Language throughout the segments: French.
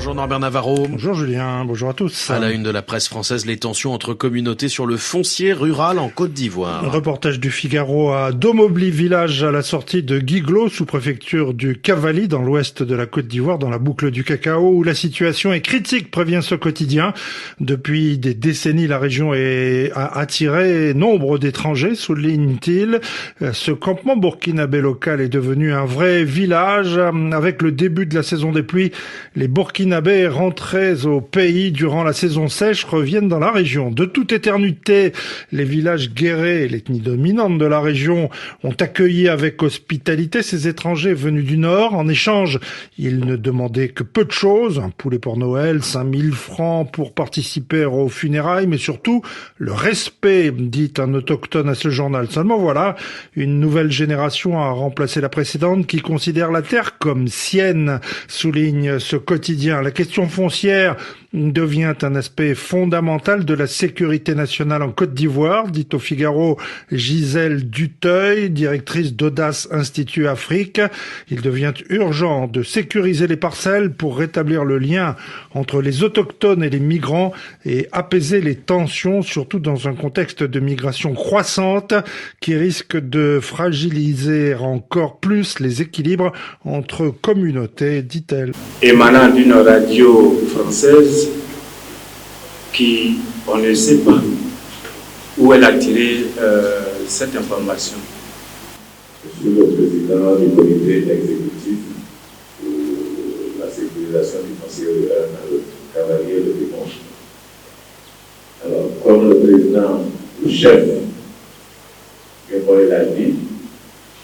Bonjour Norbert Navarro. Bonjour Julien, bonjour à tous. À la une de la presse française, les tensions entre communautés sur le foncier rural en Côte d'Ivoire. Un reportage du Figaro à Domobli, village à la sortie de Guiglo, sous-préfecture du Cavally, dans l'ouest de la Côte d'Ivoire, dans la boucle du cacao, où la situation est critique, prévient ce quotidien. Depuis des décennies, la région a attiré nombre d'étrangers, souligne-t-il. Ce campement burkinabé local est devenu un vrai village. Avec le début de la saison des pluies, les Burkinabés rentrés au pays durant la saison sèche reviennent dans la région. De toute éternité, les villages guérés, l'ethnie dominante de la région, ont accueilli avec hospitalité ces étrangers venus du Nord. En échange, ils ne demandaient que peu de choses. Un poulet pour Noël, 5000 francs pour participer aux funérailles, mais surtout le respect, dit un autochtone à ce journal. Seulement voilà, une nouvelle génération a remplacé la précédente qui considère la terre comme sienne, souligne ce quotidien. La question foncière devient un aspect fondamental de la sécurité nationale en Côte d'Ivoire, dit au Figaro Gisèle Duteuil, directrice d'Audace Institut Afrique. Il devient urgent de sécuriser les parcelles pour rétablir le lien entre les autochtones et les migrants et apaiser les tensions, surtout dans un contexte de migration croissante qui risque de fragiliser encore plus les équilibres entre communautés, dit-elle. Émanant d'une radio française qui, on ne sait pas où elle a tiré cette information. Je suis le président du comité exécutif pour la sécurisation du foncier rural dans le Cavalier de Dimanche. Alors, comme le président, le chef, l'a dit,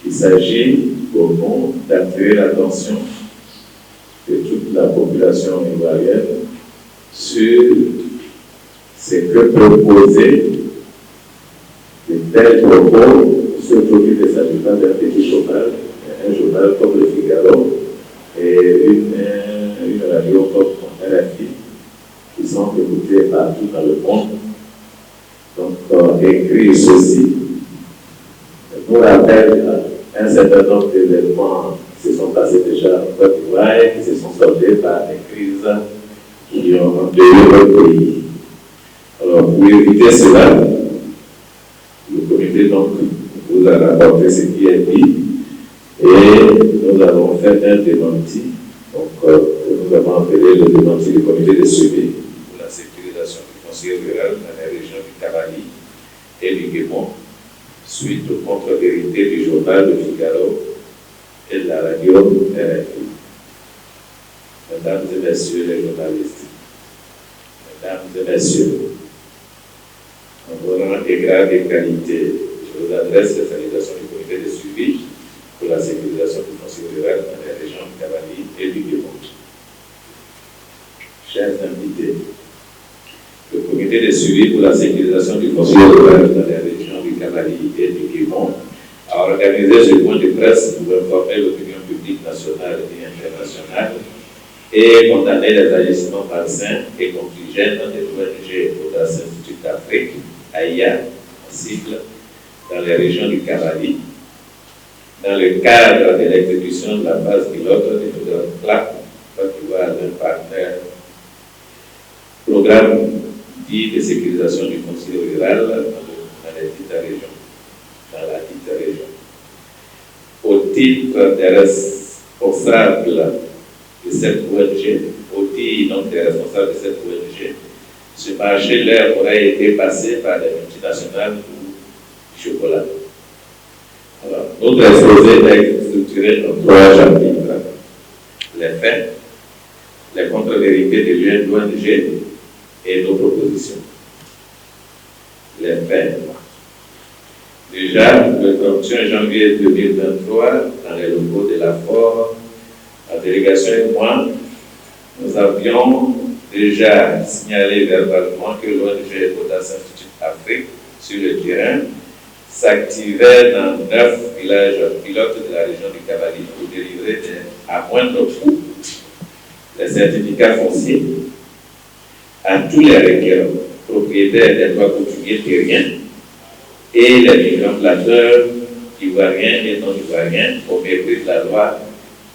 il s'agit au fond d'attirer l'attention de toute la population ivoirienne sur ce que peut poser de tels propos, surtout qu'il ne s'agit pas d'un petit journal, un journal comme le Figaro et une radio comme RFI qui sont écoutées partout dans le monde. Donc, écrit ceci. Nous rappelle un certain nombre d'événements qui se sont passés déjà en Côte d'Ivoire et qui se sont soldés par des crises qui ont endeuillé le pays. Alors, pour éviter cela, le comité donc vous a rapporté ce qui est dit et nous avons fait un démenti. Donc, nous avons appelé le démenti du comité de suivi pour la sécurisation du foncier rural dans les régions du Cavally et du Guémon, suite aux contre-vérités du journal Le Figaro et de la radio RFI. Mesdames et messieurs les journalistes, mesdames et messieurs, en vos rangs et grades et qualités, je vous adresse les salutations du comité de suivi pour la sécurisation du foncier rural dans les régions du Cavally et du Guémon. Chers invités, le comité de suivi pour la sécurisation du foncier rural dans les régions du Cavally et du Guémon a organisé ce point de presse pour informer l'opinion publique nationale et internationale et condamner les agissements malsains et compligènes de l'ONG Audace Institut d'Afrique, AIA, en sigle, dans les régions du Cavally, dans le cadre de l'exécution de la phase pilote du programme CLAP, Côte d'Ivoire d'un partenaire, programme dit de sécurisation du foncier rural dans les dites régions. Dans la dite région. Au titre des responsables de cette ONG, au titre donc des responsables de cette ONG, ce marché leur aurait été passé par des multinationales du chocolat. Alors, notre exposé est structuré en 3 chapitres. Les faits, les contre-vérités de l'ONG et nos propositions. Les faits. Déjà, le 31 janvier 2023, dans les locaux de la FOR, la délégation et moi, nous avions déjà signalé verbalement que l'ONG Audace Institut Afrique, sur le terrain, s'activait dans 9 villages pilotes de la région du Cavally pour délivrer à moindre coût les certificats fonciers à tous les requérants, propriétaires des droits coutumiers terriens, et les migrants plateurs ivoiriens et non ivoiriens au mépris de la loi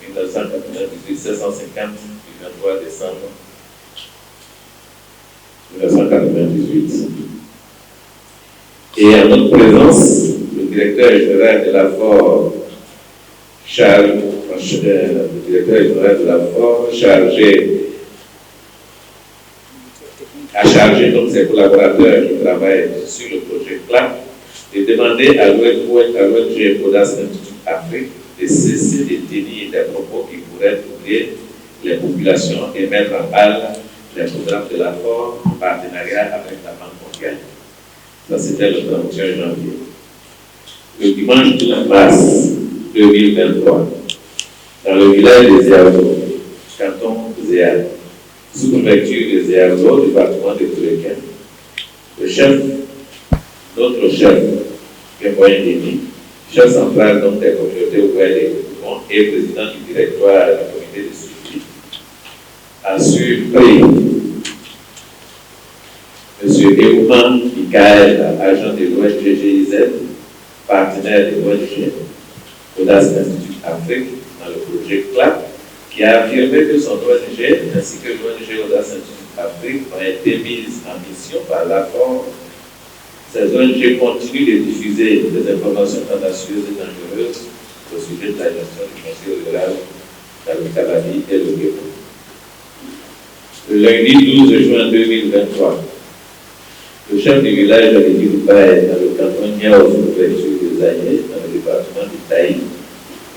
1998-750 du 23 décembre 1998. Et en notre présence, le directeur général de la FOR a chargé donc ses collaborateurs qui travaillent sur le projet CLAP de demander à l'ONG Audace Institute Afrique de cesser de tenir des propos qui pourraient troubler les populations et mettre en balle les programmes de la FOR en partenariat avec la Banque mondiale. Ça, c'était le 31 janvier. Le dimanche 12 mars 2023, dans le village de Zéardo, canton Zéa, sous-préfecture de Zéardo, département de Touréquin, notre chef, Kémoyen Deni, chef central donc, des communautés ouvrières et groupements et président du directoire du comité de suivi, a surpris M. Eouman Mikael, agent de l'ONG GIZ, partenaire de l'ONG Audace Institute Afrique dans le projet CLAP, qui a affirmé que son ONG ainsi que l'ONG Audace Institute Afrique ont été mises en mission par l'accord. Ces ONG continuent de diffuser des informations tendancieuses et dangereuses au sujet de la gestion du foncier rural dans le Cavali et le Gabon. Le lundi 12 juin 2023, le chef du village de Lidioubaye, dans le canton Niao, sous-préfecture de Zaïe, dans le département du Taï,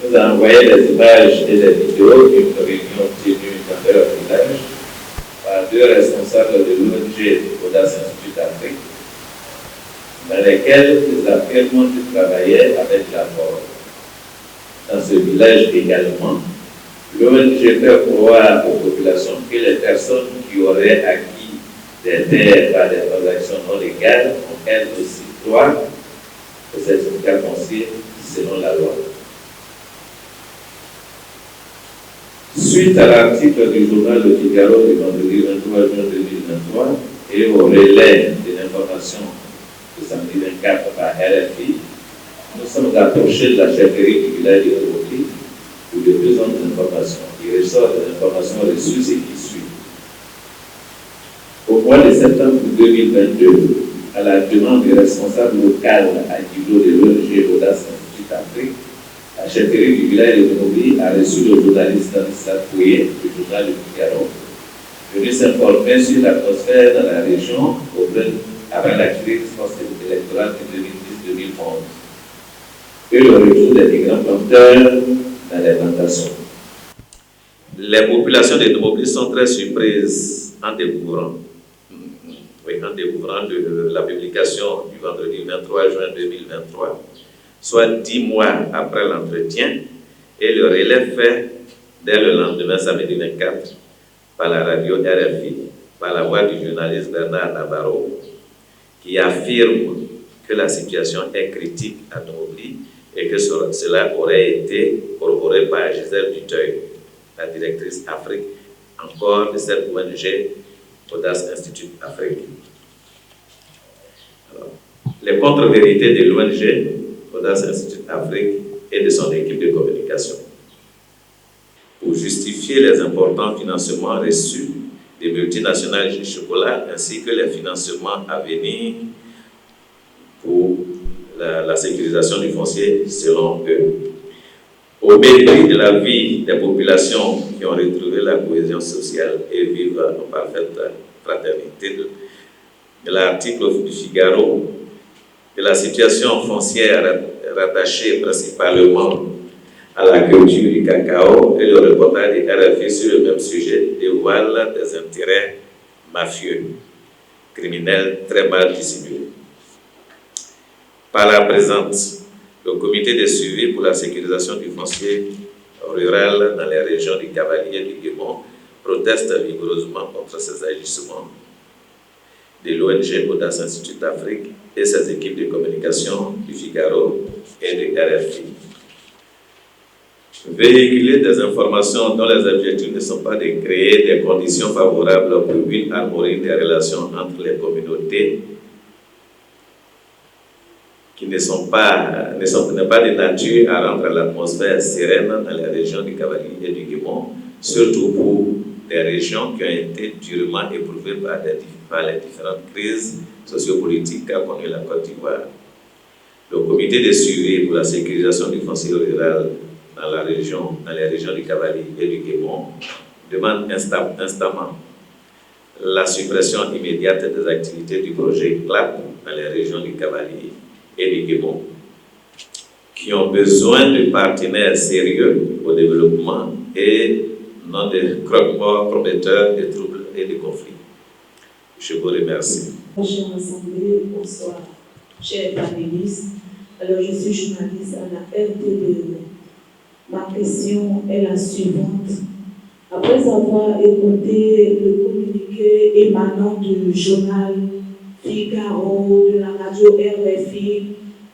nous a envoyé des images et des vidéos d'une réunion tenue dans leur village par deux responsables de l'ONG Audace Institute Afrique, dans lesquels ils affirment qu'ils travaillaient avec la FOR. Dans ce village également, l'ONG fait croire aux populations que les personnes qui auraient acquis des terres par des transactions non légales ont elles aussi droit aux certificats fonciers selon la loi. Suite à l'article du journal Le Figaro du vendredi 23 juin 2023 et au relais de l'information de samedi 24 par RFI, nous sommes approchés de la chefferie du village de Touréquin pour de plus amples informations. Il ressort des informations reçues et qui suivent. Au mois de septembre 2022, à la demande du responsable local à niveau de l'ONG Audace Institute Afrique, la chefferie du village de Touréquin a reçu le journaliste Stanislas Pouillet du journal Le Figaro, venu s'informer sur l'atmosphère dans la région après la crise post-électorale de 2010-2011 et le retour des migrants planteurs dans les plantations. Les populations de Touréquin sont très surprises en découvrant la publication du vendredi 23 juin 2023, soit 10 mois après l'entretien, et le relais fait dès le lendemain, samedi 24, par la radio RFI, par la voix du journaliste Bernard Navarro, qui affirme que la situation est critique à Touréquin et que cela aurait été corroboré par Gisèle Duteuil, la directrice Afrique, encore de cette ONG Audace Institute Afrique. Alors, les contre-vérités de l'ONG Audace Institute Afrique et de son équipe de communication. Pour justifier les importants financements reçus des multinationales du chocolat ainsi que les financements à venir pour la sécurisation du foncier selon eux. Au mépris de la vie des populations qui ont retrouvé la cohésion sociale et vivent en parfaite fraternité, de l'article du Figaro, de la situation foncière rattachée principalement à la culture du cacao et le reportage de RFI sur le même sujet dévoile des intérêts mafieux, criminels très mal dissimulés. Par la présente, le comité de suivi pour la sécurisation du foncier rural dans les régions du Cavalier et du Gabon proteste vigoureusement contre ces agissements de l'ONG Audace Institute Afrique et ses équipes de communication du Figaro et du RFI. Véhiculer des informations dont les objectifs ne sont pas de créer des conditions favorables pour une harmonie des relations entre les communautés qui n'est pas de nature à rendre l'atmosphère sereine dans les régions du Cavalier et du Gabon, surtout pour des régions qui ont été durement éprouvées par les différentes crises sociopolitiques qu'a connues la Côte d'Ivoire. Le comité de suivi pour la sécurisation du foncier rural dans les régions du Cavali et du Guémon demande instamment la suppression immédiate des activités du projet CLAP dans les régions du Cavali et du Guémon, qui ont besoin de partenaires sérieux au développement et non de croque-morts prometteurs de troubles et de conflits. Je vous remercie. Chère Assemblée, bonsoir. Chers panélistes, alors je suis journaliste à la RTBE. Ma question est la suivante. Après avoir écouté le communiqué émanant du journal Figaro, de la radio RFI,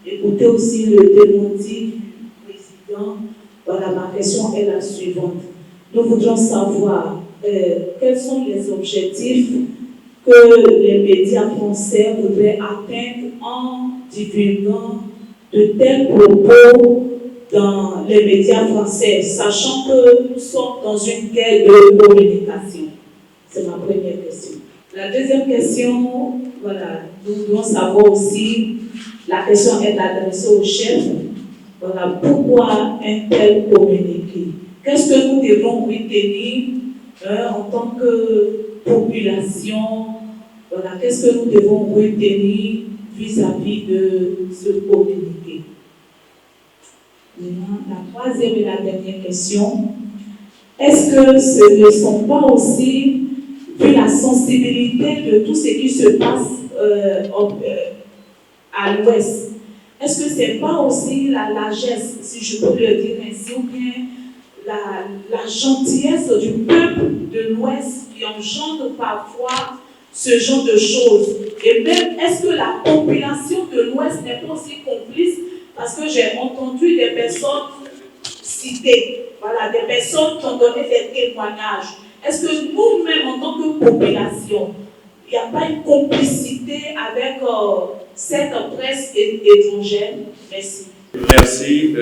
écouté aussi le démenti du président, voilà, ma question est la suivante. Nous voudrions savoir quels sont les objectifs que les médias français voudraient atteindre en divulguant de tels propos dans les médias français, sachant que nous sommes dans une guerre de communication. C'est ma première question. La deuxième question, voilà, nous voulons savoir aussi, la question est adressée au chef, voilà, pourquoi un tel communiqué? Qu'est-ce que nous devons retenir en tant que population? Voilà, qu'est-ce que nous devons retenir vis-à-vis de ce communiqué? Maintenant, la troisième et la dernière question. Est-ce que ce ne sont pas aussi, vu la sensibilité de tout ce qui se passe à l'Ouest, est-ce que ce n'est pas aussi la largesse, si je peux le dire ainsi, ou bien la gentillesse du peuple de l'Ouest qui engendre parfois ce genre de choses? Et même, est-ce que la population de l'Ouest n'est pas aussi complice? Parce que j'ai entendu des personnes citées, voilà, des personnes qui ont donné des témoignages. Est-ce que nous-mêmes, en tant que population, il n'y a pas une complicité avec cette presse étrangère? Merci. Merci.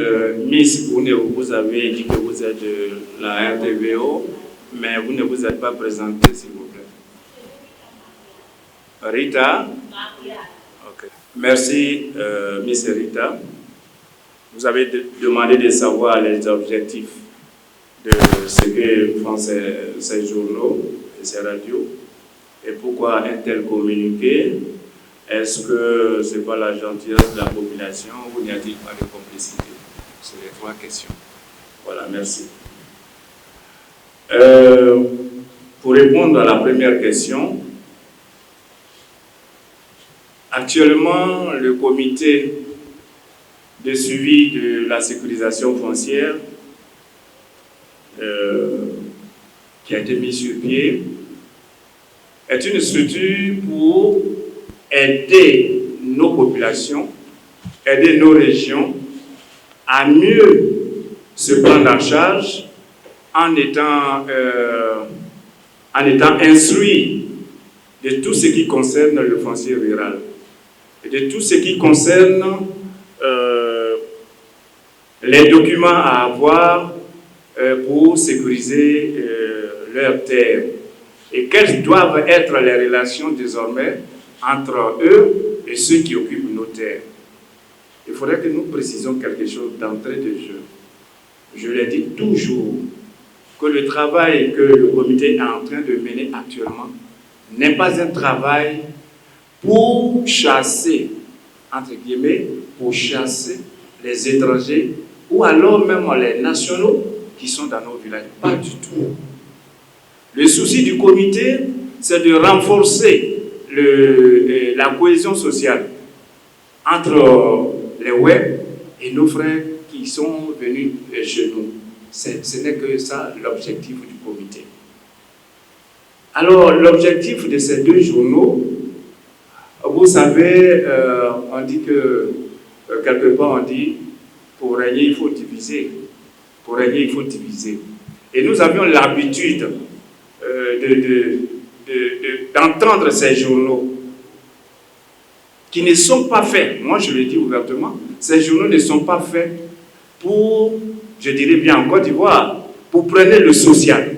Miss Bouneo, vous avez dit que vous êtes de la RTVO, mais vous ne vous êtes pas présentée, s'il vous plaît. Rita? Ok. Merci, Miss Rita. Vous avez demandé de savoir les objectifs de ce que font ces journaux et ces radios et pourquoi un tel communiqué. Est-ce que ce n'est pas la gentillesse de la population ou n'y a-t-il pas de complicité? C'est les trois questions. Voilà, merci. Pour répondre à la première question, actuellement, le comité de suivi de la sécurisation foncière qui a été mis sur pied est une structure pour aider nos populations, aider nos régions à mieux se prendre en charge en étant instruits de tout ce qui concerne le foncier rural et de tout ce qui concerne les documents à avoir pour sécuriser leurs terres et quelles doivent être les relations désormais entre eux et ceux qui occupent nos terres. Il faudrait que nous précisions quelque chose d'entrée de jeu. Je l'ai dit toujours, que le travail que le comité est en train de mener actuellement n'est pas un travail pour chasser, entre guillemets, pour chasser les étrangers ou alors même les nationaux qui sont dans nos villages. Pas du tout. Le souci du comité, c'est de renforcer la cohésion sociale entre les web et nos frères qui sont venus chez nous. Ce n'est que ça l'objectif du comité. Alors, l'objectif de ces deux journaux, vous savez, on dit que, quelque part, on dit, pour régner, il faut diviser. Pour régner, il faut diviser. Et nous avions l'habitude d'entendre ces journaux qui ne sont pas faits, moi je le dis ouvertement, ces journaux ne sont pas faits pour, je dirais bien en Côte d'Ivoire, pour prôner le social.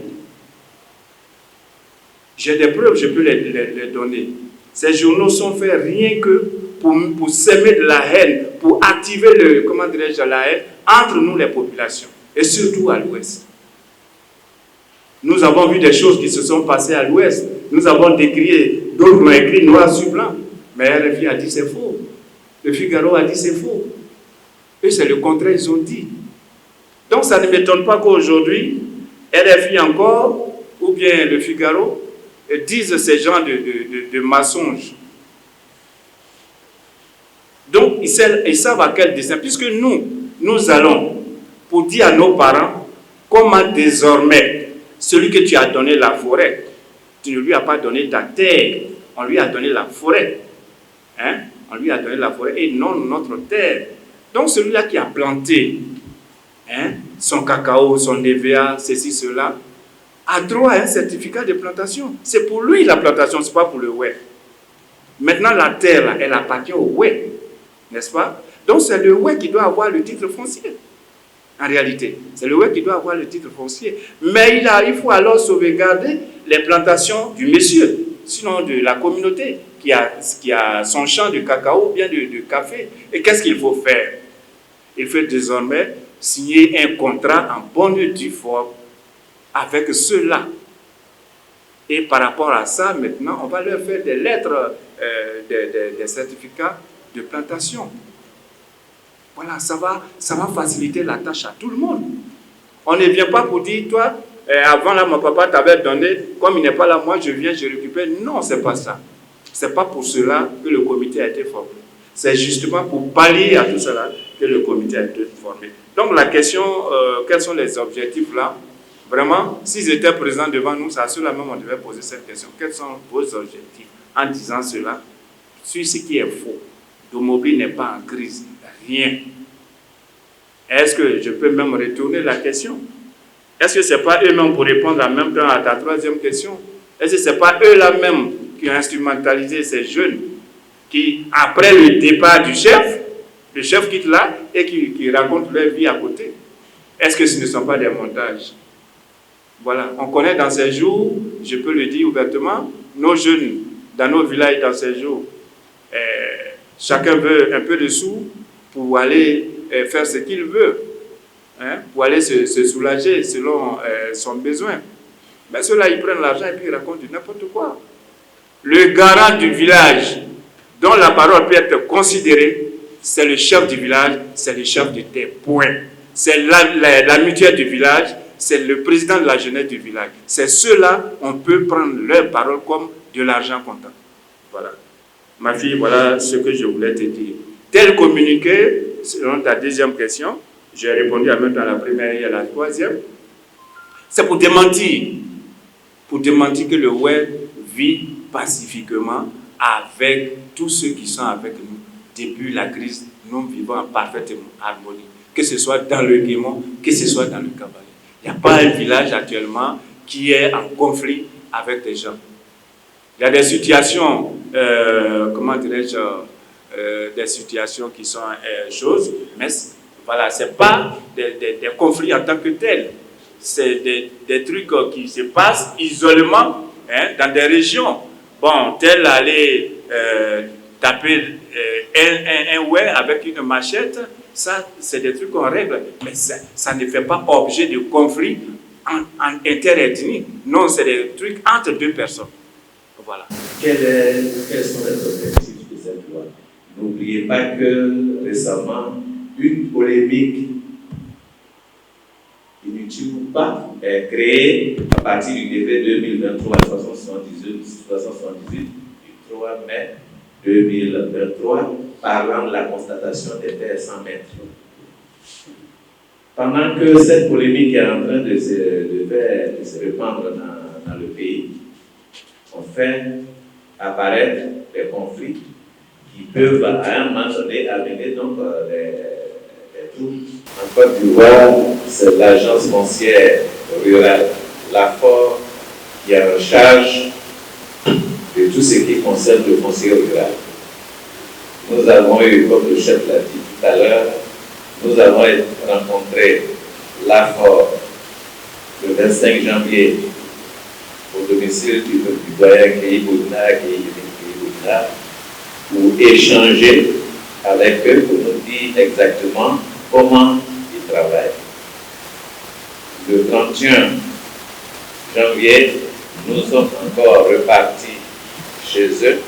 J'ai des preuves, je peux les donner. Ces journaux sont faits rien que pour semer de la haine, pour activer la haine entre nous les populations, et surtout à l'Ouest. Nous avons vu des choses qui se sont passées à l'Ouest. Nous avons décrié, d'autres l'ont écrit noir sur blanc. Mais RFI a dit c'est faux. Le Figaro a dit c'est faux. Et c'est le contraire, ils ont dit. Donc ça ne m'étonne pas qu'aujourd'hui, RFI encore, ou bien le Figaro, disent ces genres de mensonges. Donc ils savent à quel dessein. Puisque nous allons pour dire à nos parents comment désormais celui que tu as donné la forêt, tu ne lui as pas donné ta terre, on lui a donné la forêt. Hein? On lui a donné la forêt et non notre terre. Donc celui-là qui a planté son cacao, son EVA, ceci, cela, a droit à un certificat de plantation. C'est pour lui la plantation, ce n'est pas pour le ouai. Maintenant la terre, là, elle appartient au ouai, n'est-ce pas? Donc c'est le ouai qui doit avoir le titre foncier. En réalité, c'est le ouai qui doit avoir le titre foncier. Mais il faut alors sauvegarder les plantations du monsieur, sinon de la communauté qui a son champ de cacao ou bien de café. Et qu'est-ce qu'il faut faire? Il faut désormais signer un contrat en bonne et due forme avec ceux-là. Et par rapport à ça, maintenant, on va leur faire des lettres, des certificats de plantation. Voilà, ça va faciliter la tâche à tout le monde. On ne vient pas pour dire, toi, avant là, mon papa t'avait donné, comme il n'est pas là, moi je viens, je récupère. Non, ce n'est pas ça. Ce n'est pas pour cela que le comité a été formé. C'est justement pour pallier à tout cela que le comité a été formé. Donc la question, quels sont les objectifs là? Vraiment, s'ils étaient présents devant nous, c'est à cela même on devait poser cette question. Quels sont vos objectifs? En disant cela, sur ce qui est faux, Domobile n'est pas en crise. Rien. Est-ce que je peux même retourner la question? Est-ce que ce n'est pas eux-mêmes pour répondre en même temps à ta troisième question? Est-ce que ce n'est pas eux-là même qui ont instrumentalisé ces jeunes qui, après le départ du chef, le chef quitte là et qui racontent leur vie à côté? Est-ce que ce ne sont pas des montages? Voilà. On connaît dans ces jours, je peux le dire ouvertement, nos jeunes dans nos villages dans ces jours, chacun veut un peu de sous pour aller faire ce qu'il veut, pour aller se soulager selon son besoin. Mais ceux-là, ils prennent l'argent et puis ils racontent du n'importe quoi. Le garant du village, dont la parole peut être considérée, c'est le chef du village, c'est le chef de tes points. C'est la mutuelle du village, c'est le président de la jeunesse du village. C'est ceux-là, on peut prendre leur parole comme de l'argent comptant. Voilà. Ma fille, voilà ce que je voulais te dire. Tel communiqué, selon ta deuxième question, j'ai répondu en même temps à la première et à la troisième, c'est pour démentir que le web vit pacifiquement avec tous ceux qui sont avec nous. Depuis la crise, nous vivons en parfaite harmonie, que ce soit dans le Guémon, que ce soit dans le Kabbalah. Il n'y a pas un village actuellement qui est en conflit avec des gens. Il y a des situations, des situations qui sont choses, mais voilà, ce n'est pas des conflits en tant que tels. C'est des trucs qui se passent isolément dans des régions. Bon, tel aller taper un ouai avec une machette, ça, c'est des trucs qu'on règle, mais ça ne fait pas objet de conflit interethnique. Non, c'est des trucs entre deux personnes. Voilà. Quels sont les objectifs de cette loi? N'oubliez pas que récemment, une polémique inutile ou pas est créée à partir du décret 2023-378 du 3 mai 2023 parlant de la constatation des terres sans maître. Pendant que cette polémique est en train de se répandre dans le pays, on fait apparaître des conflits qui peuvent à un moment donné amener donc des troubles. En Côte d'Ivoire, c'est l'agence foncière rurale, l'AFOR, qui est en charge de tout ce qui concerne le foncier rural. Nous avons eu, comme le chef l'a dit tout à l'heure, nous avons rencontré l'AFOR le 25 janvier pour 2023. domicile du doyen Kéhi-Boudna, pour échanger avec eux, pour nous dire exactement comment ils travaillent. Le 31 janvier, nous sommes encore repartis chez eux,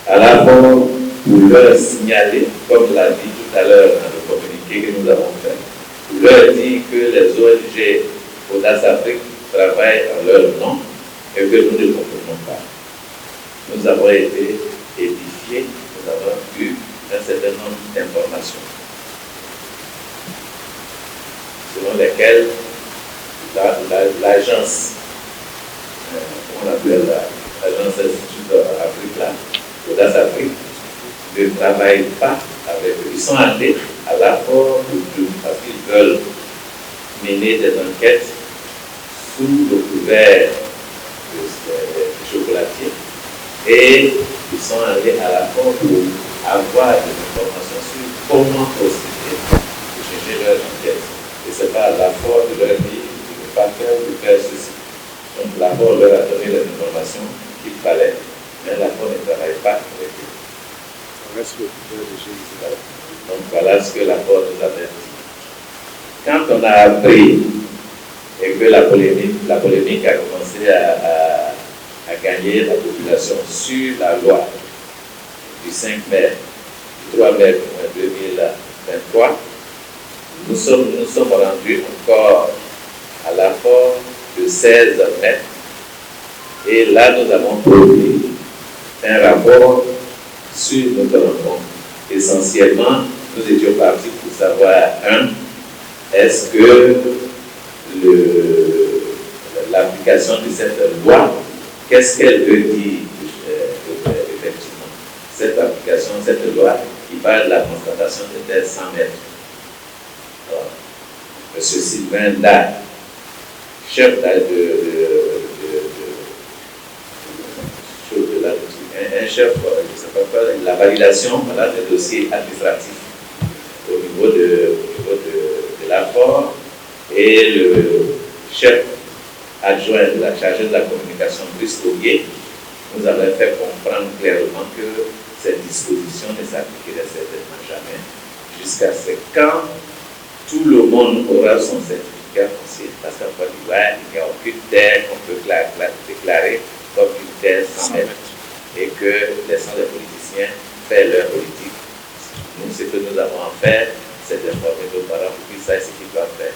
à la fois pour leur signaler, comme l'a dit tout à l'heure dans le communiqué que nous avons fait, pour leur dire que les ONG Audace Afrique travaillent en leur nom et que nous ne comprenons pas. Nous avons été édifiés, nous avons eu un certain nombre d'informations selon lesquelles l'agence, comment on appelle l'agence Institut Afrique là, Audace Afrique, ne travaille pas avec eux. Ils sont allés à la fois parce qu'ils veulent mener des enquêtes sous le couvert du chocolatier et ils sont allés à la fois pour avoir des informations sur comment procéder pour chercher leurs enquêtes. Et ce n'est pas la force de leur dire de ne pas faire ou de faire ceci. Donc la force leur a donné les informations qu'il fallait, mais la force ne travaille pas avec eux. Donc voilà ce que la force nous a dit. Quand on a appris et que la polémique a commencé à gagner la population sur la loi du 5 mai, du 3 mai 2023, nous sommes rendus encore à la force de 16 mai. Et là, nous avons produit un rapport sur notre rencontre. Essentiellement, nous étions partis pour savoir, est-ce que l'application de cette loi, qu'est-ce qu'elle veut dire effectivement? Cette application, cette loi qui parle de la constatation de terre 100 mètres. Alors, M. Sylvain Da, chef un chef, je ne sais pas quoi, la validation des dossiers administratifs au niveau de l'apport et le chef adjoint de la chargée de la communication, Brice Auguier, nous avons fait comprendre clairement que cette disposition ne s'appliquerait certainement jamais jusqu'à ce quand tout le monde aura son certificat foncier. Parce qu'en Côte d'Ivoire, il n'y a aucune terre qu'on peut déclarer comme une terre sans mètres. Et que laissant les politiciens faire leur politique. Nous, ce que nous avons à faire, c'est d'informer nos parents pour qu'ils sachent ce qu'ils doivent faire.